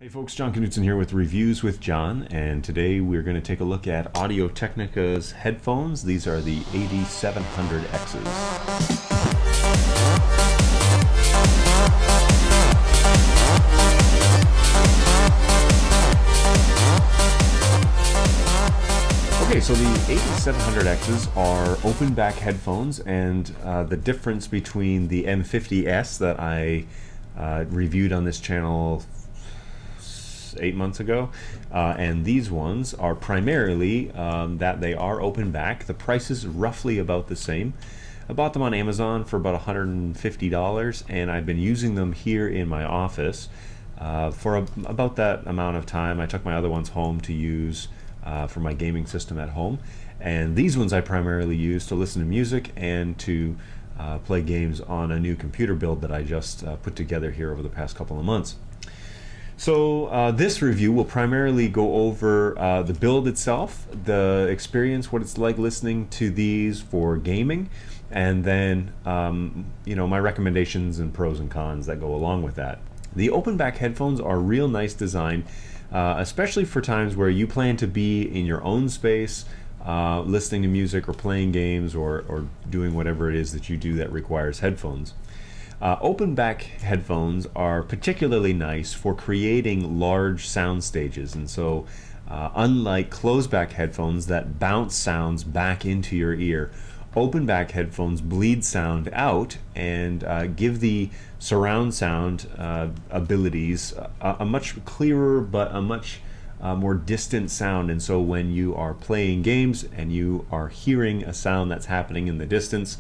Hey folks, John Knutson here with Reviews with John, and today we're going to take a look at Audio-Technica's headphones. These are the AD700Xs. Okay, so the AD700Xs are open back headphones, and the difference between the M50S that I reviewed on this channel 8 months ago, and these ones are primarily that they are open back. The price is roughly about the same. I bought them on Amazon for about $150, and I've been using them here in my office for about that amount of time. I took my other ones home to use for my gaming system at home, and these ones I primarily use to listen to music and to play games on a new computer build that I just put together here over the past couple of months. So this review will primarily go over the build itself, the experience, what it's like listening to these for gaming, and then my recommendations and pros and cons that go along with that. The open back headphones are real nice design, especially for times where you plan to be in your own space, listening to music or playing games or doing whatever it is that you do that requires headphones. Open back headphones are particularly nice for creating large sound stages, and so unlike closed back headphones that bounce sounds back into your ear, open back headphones bleed sound out and give the surround sound abilities a much clearer but a much more distant sound. And so when you are playing games and you are hearing a sound that's happening in the distance,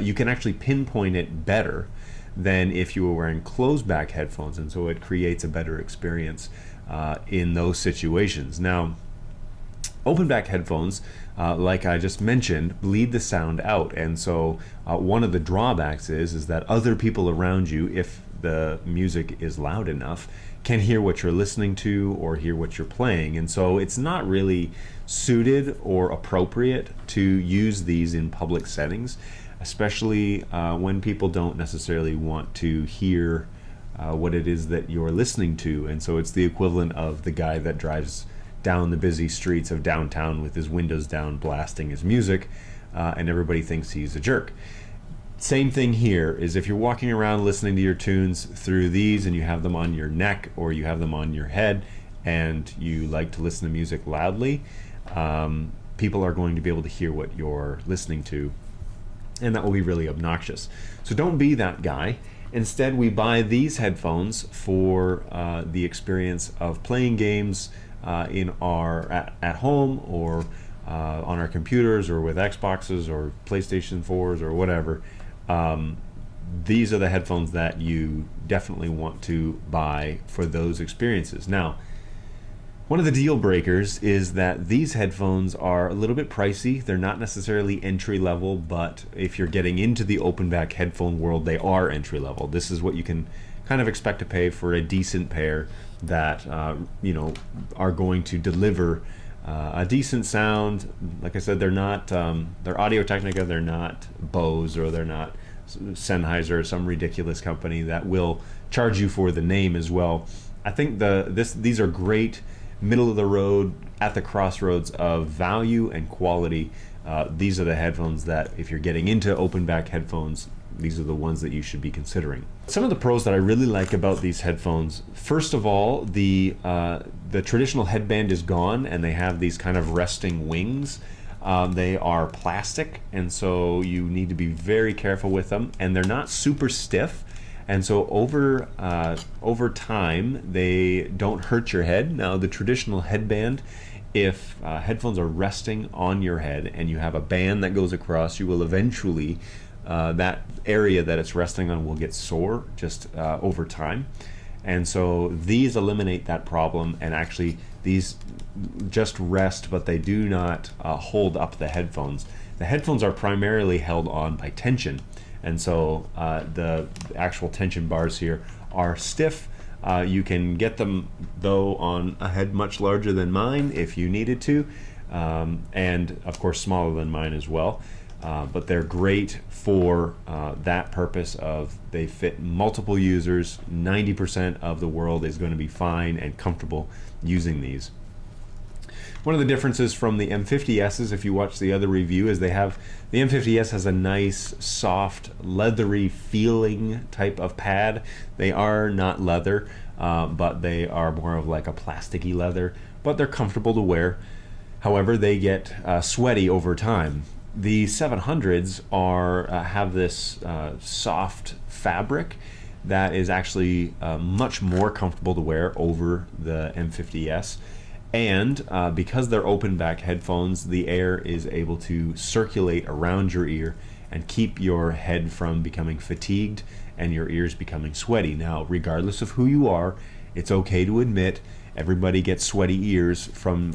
you can actually pinpoint it better than if you were wearing closed back headphones, and so it creates a better experience in those situations. Now, open back headphones, like I just mentioned, bleed the sound out, and so one of the drawbacks is that other people around you, if the music is loud enough, can hear what you're listening to or hear what you're playing, and so it's not really suited or appropriate to use these in public settings, especially when people don't necessarily want to hear what it is that you're listening to. And so it's the equivalent of the guy that drives down the busy streets of downtown with his windows down blasting his music, and everybody thinks he's a jerk. Same thing here is if you're walking around listening to your tunes through these and you have them on your neck or you have them on your head and you like to listen to music loudly, people are going to be able to hear what you're listening to, and that will be really obnoxious. So don't be that guy. Instead, we buy these headphones for the experience of playing games at home or on our computers or with Xboxes or PlayStation 4s or whatever. These are the headphones that you definitely want to buy for those experiences. Now, one of the deal breakers is that these headphones are a little bit pricey. They're not necessarily entry level, but if you're getting into the open back headphone world, they are entry level. This is what you can kind of expect to pay for a decent pair that are going to deliver a decent sound. Like I said, they're not they're Audio-Technica. They're not Bose, or they're not Sennheiser or some ridiculous company that will charge you for the name as well. I think these are great middle of the road, at the crossroads of value and quality. These are the headphones that, if you're getting into open back headphones, these are the ones that you should be considering. Some of the pros that I really like about these headphones, first of all, the traditional headband is gone and they have these kind of resting wings. They are plastic, and so you need to be very careful with them, and they're not super stiff. And so over time, they don't hurt your head. Now, the traditional headband, if headphones are resting on your head and you have a band that goes across, you will eventually, that area that it's resting on will get sore just over time. And so these eliminate that problem, and actually these just rest, but they do not hold up the headphones. The headphones are primarily held on by tension. And so the actual tension bars here are stiff. You can get them, though, on a head much larger than mine if you needed to, and of course smaller than mine as well. but they're great for that purpose of they fit multiple users. 90% of the world is going to be fine and comfortable using these. One of the differences from the M50Ss, if you watch the other review, is the M50S has a nice, soft, leathery feeling type of pad. They are not leather, but they are more of like a plasticky leather, but they're comfortable to wear. However, they get sweaty over time. The 700s have this soft fabric that is actually much more comfortable to wear over the M50S. And because they're open back headphones, the air is able to circulate around your ear and keep your head from becoming fatigued and your ears becoming sweaty. Now, regardless of who you are, it's okay to admit everybody gets sweaty ears from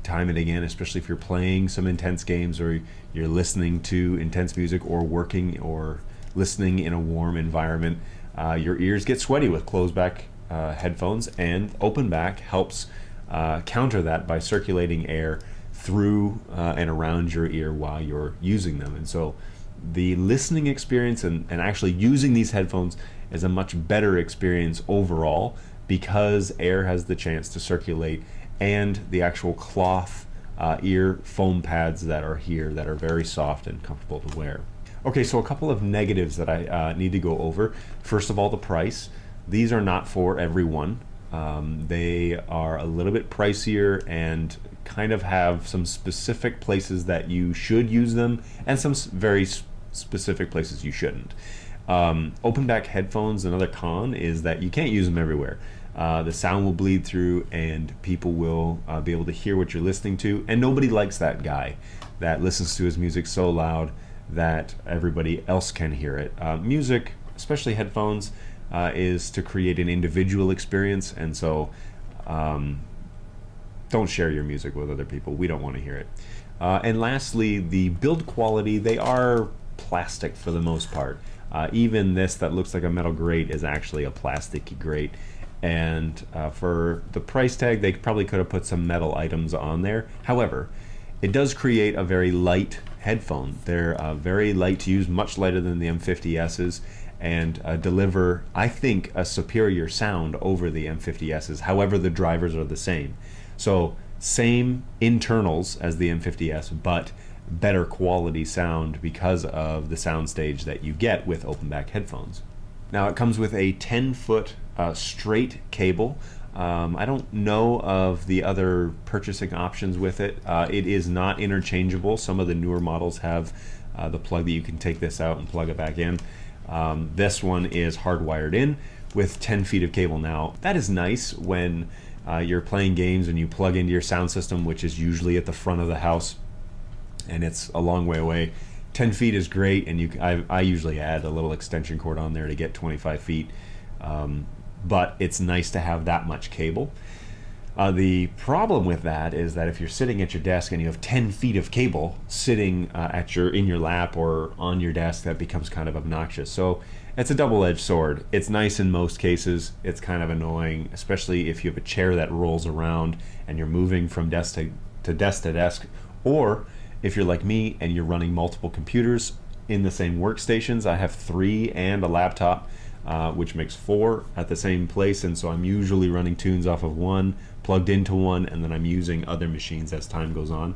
time and again, especially if you're playing some intense games or you're listening to intense music or working or listening in a warm environment. Your ears get sweaty with closed back headphones, and open back helps counter that by circulating air through and around your ear while you're using them. And so the listening experience and actually using these headphones is a much better experience overall because air has the chance to circulate, and the actual cloth ear foam pads that are here that are very soft and comfortable to wear. Okay, so a couple of negatives that I need to go over. First of all, the price. These are not for everyone. They are a little bit pricier and kind of have some specific places that you should use them and some very specific places you shouldn't. Open back headphones, another con is that you can't use them everywhere. The sound will bleed through and people will be able to hear what you're listening to, and nobody likes that guy that listens to his music so loud that everybody else can hear it. Music, especially headphones, is to create an individual experience, and so don't share your music with other people. We don't want to hear it. And lastly, the build quality, they are plastic for the most part. Even this that looks like a metal grate is actually a plasticky grate, and for the price tag they probably could have put some metal items on there. However, it does create a very light headphone. They're very light to use, much lighter than the M50Ss, and deliver, I think, a superior sound over the M50Ss. However, the drivers are the same. So same internals as the M50S, but better quality sound because of the soundstage that you get with open back headphones. Now it comes with a 10-foot straight cable. I don't know of the other purchasing options with it. It is not interchangeable. Some of the newer models have the plug that you can take this out and plug it back in. This one is hardwired in with 10 feet of cable. Now that is nice when you're playing games and you plug into your sound system, which is usually at the front of the house and it's a long way away. 10 feet is great, and I usually add a little extension cord on there to get 25 feet, but it's nice to have that much cable. The problem with that is that if you're sitting at your desk and you have 10 feet of cable sitting in your lap or on your desk, that becomes kind of obnoxious. So it's a double-edged sword. It's nice in most cases. It's kind of annoying, especially if you have a chair that rolls around and you're moving from desk to desk, or if you're like me and you're running multiple computers in the same workstations. I have 3 and a laptop, which makes 4 at the same place, and so I'm usually running tunes off of one, plugged into one, and then I'm using other machines as time goes on.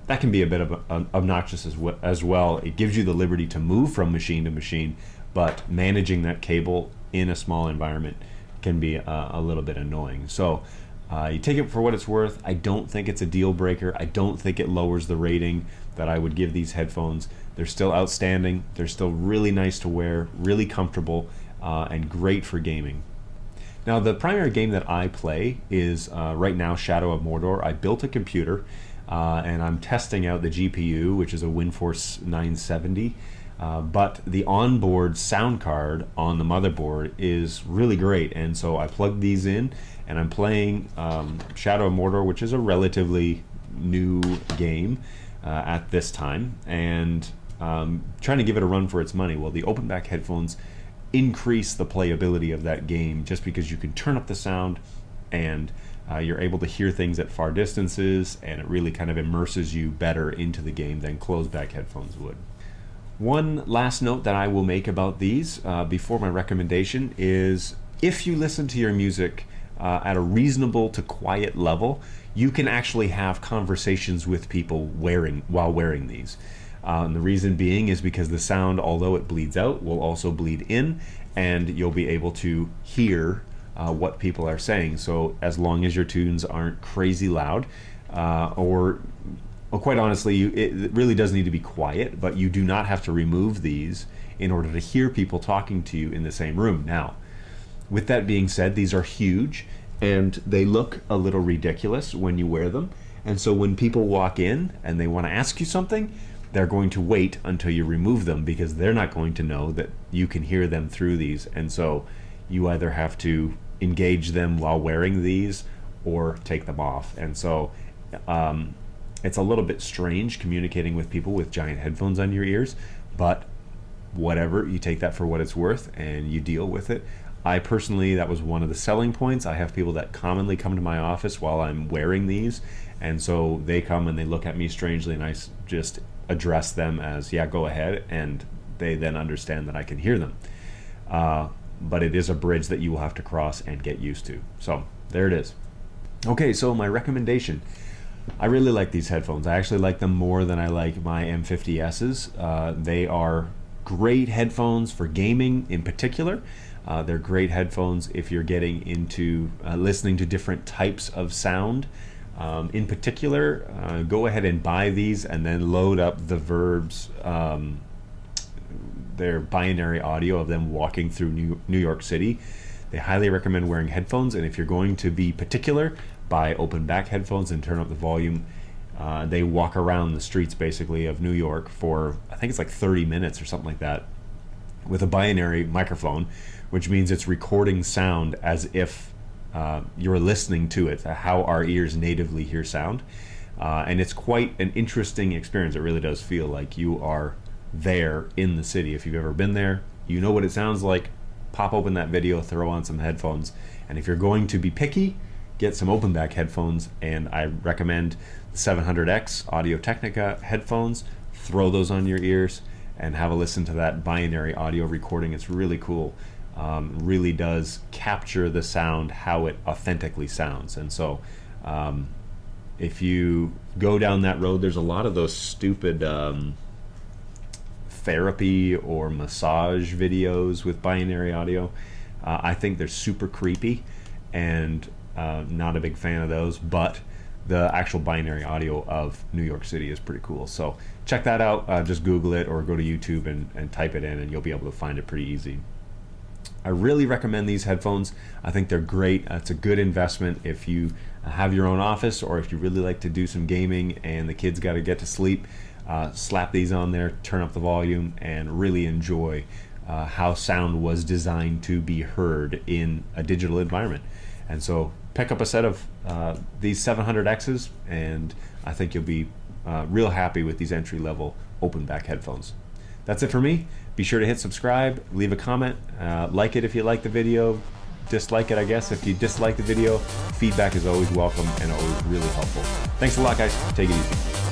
That can be a bit of obnoxious as well. It gives you the liberty to move from machine to machine, but managing that cable in a small environment can be a little bit annoying. So you take it for what it's worth. I don't think it's a deal breaker. I don't think it lowers the rating that I would give these headphones. They're still outstanding. They're still really nice to wear, really comfortable, and great for gaming. Now, the primary game that I play is right now Shadow of Mordor. I built a computer and I'm testing out the GPU, which is a WinForce 970. But the onboard sound card on the motherboard is really great, and so I plugged these in and I'm playing Shadow of Mordor, which is a relatively new game at this time, and trying to give it a run for its money. Well, the open back headphones increase the playability of that game just because you can turn up the sound and you're able to hear things at far distances, and it really kind of immerses you better into the game than closed back headphones would. One last note that I will make about these before my recommendation is, if you listen to your music at a reasonable to quiet level, you can actually have conversations with people while wearing these. And the reason being is because the sound, although it bleeds out, will also bleed in, and you'll be able to hear what people are saying. So as long as your tunes aren't crazy loud, or quite honestly, it really does need to be quiet, but you do not have to remove these in order to hear people talking to you in the same room. Now, with that being said, these are huge, and they look a little ridiculous when you wear them. And so when people walk in and they want to ask you something, they're going to wait until you remove them, because they're not going to know that you can hear them through these. And so you either have to engage them while wearing these or take them off. And so it's a little bit strange communicating with people with giant headphones on your ears, but whatever, you take that for what it's worth and you deal with it. I personally, that was one of the selling points. I have people that commonly come to my office while I'm wearing these, and so they come and they look at me strangely, and I just address them as, yeah, go ahead, and they then understand that I can hear them. But it is a bridge that you will have to cross and get used to. So there it is. Okay, so my recommendation. I really like these headphones. I actually like them more than I like my M50Ss. They are great headphones for gaming in particular. They're great headphones if you're getting into listening to different types of sound. In particular, go ahead and buy these and then load up the Verb's their binary audio of them walking through New York City. They highly recommend wearing headphones, and if you're going to be particular, buy open back headphones and turn up the volume. They walk around the streets basically of New York for, I think it's like 30 minutes or something like that, with a binary microphone, which means it's recording sound as if you're listening to it, how our ears natively hear sound. And it's quite an interesting experience. It really does feel like you are there in the city. If you've ever been there, you know what it sounds like. Pop open that video, throw on some headphones, and if you're going to be picky, get some open back headphones, and I recommend the 700X Audio Technica headphones. Throw those on your ears and have a listen to that binary audio recording. It's really cool. Really does capture the sound how it authentically sounds. And so if you go down that road, there's a lot of those stupid therapy or massage videos with binary audio. I think they're super creepy, and not a big fan of those, but the actual binary audio of New York City is pretty cool. So check that out. Just Google it or go to YouTube and type it in, and you'll be able to find it pretty easy. I really recommend these headphones. I think they're great. It's a good investment if you have your own office, or if you really like to do some gaming and the kids got to get to sleep. Slap these on there, turn up the volume, and really enjoy how sound was designed to be heard in a digital environment. And so pick up a set of these 700Xs, and I think you'll be real happy with these entry-level open back headphones. That's it for me. Be sure to hit subscribe, leave a comment, like it if you like the video, dislike it I guess if you dislike the video. Feedback is always welcome and always really helpful. Thanks a lot, guys. Take it easy.